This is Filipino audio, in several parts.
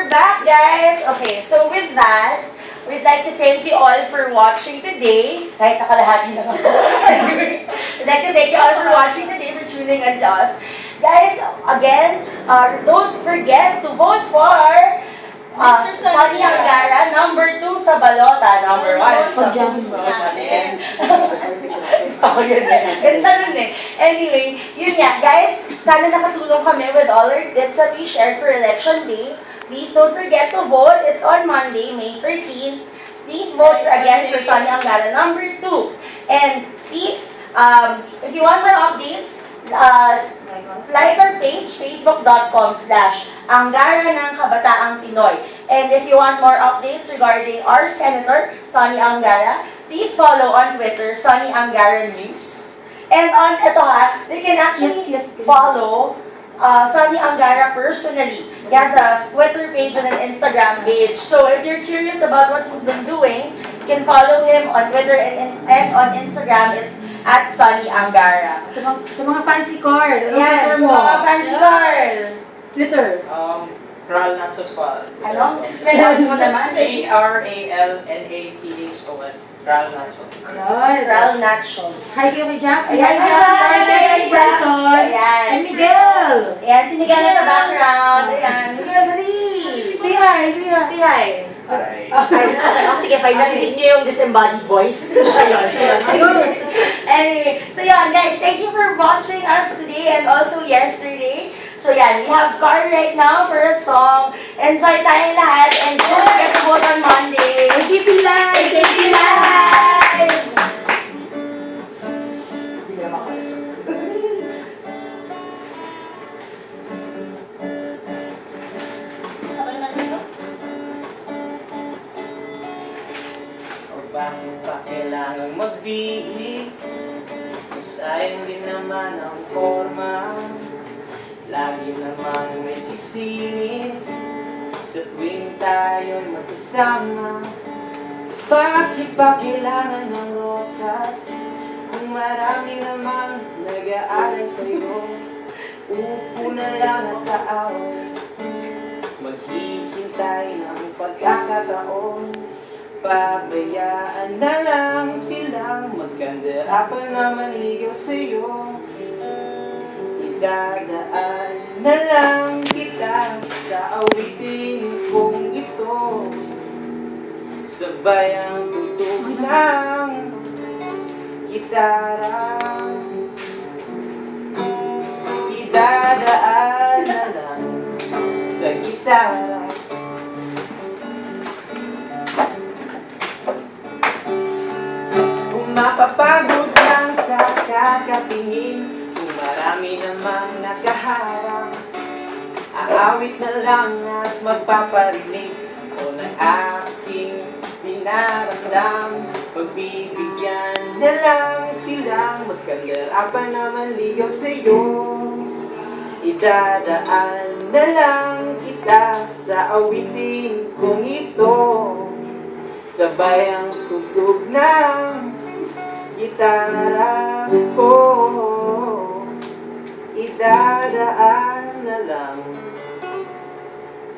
back, guys! Okay, so with that, we'd like to thank you all for watching today. Kahit nakalahati na nga. We'd like to thank you all for watching today, for tuning in to us. Guys, again, don't forget to vote for Sunny Angara, number 2 sa balota, number 1 sa puso natin. Gusto ko yun eh. Ganda nun eh. Anyway, yun nga, guys, sana nakatulong kami with all our tips that we shared for Election Day. Please don't forget to vote. It's on Monday, May 13th. Please vote again for Sunny Angara, number 2. And please, if you want more updates, like our page, facebook.com/Angara ng Kabataang Pinoy. And if you want more updates regarding our Senator, Sunny Angara, please follow on Twitter, Sunny Angara News. And on ito they can actually follow Sunny Angara personally. He has a Twitter page and an Instagram page. So if you're curious about what he's been doing, you can follow him on Twitter and on Instagram. It's at Sunny Angara. Sa mga fancy card. Yes, sa mga fancy card. Twitter. Ral Nachos pa. Ano? Spell mo naman. Aralnachos. Ral Nachos. Ral Nachos. Hi kayo kay Jack. Ayan, Hi kay Jackson. Ayan. And Miguel. Ayan, si Miguel na sa background. Ayan. Miguel, dali. Say hi. Say hi. Say hi. Hi. Oh, sige, fine. Narinig niyo yung disembodied voice. Siya yun. Anyway, so yun, guys, thank you for watching us today and also yesterday. So yan, we have Carl right now for a song. Enjoy tayong lahat and don't forget to vote on Monday. KP Live. KP Live! Bakit pa kailangang magbihis? Sayang din naman ang forma. Lagi naman may sisingit sa tuwing tayo'y magkasama. Bakit pa kailangan ng rosas? Kung marami naman nag-aalay sa'yo, upo na lang at taaw. Maghihintay ng pagkakataon. Pabayaan na lang silang magkanda. Apa na maligaw sa'yo. Idadaan na lang kita sa awitin kong ito. Sabay ang tutok ng gitara. Idadaan na lang sa gitara. Mapapagod lang sa kakatingin. Kung marami namang nakaharang, aawit na lang at magpaparinig ako ng aking dinaramdam. Pagbibigyan na lang silang magkandar. Apa naman ligaw sa'yo. Idadaan na lang kita sa awitin kong ito. Sabay ang tugtog ng gitara ko. Idadaan na lang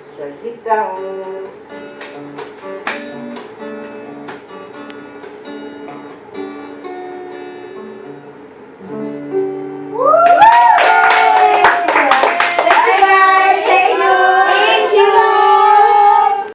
sa gitara.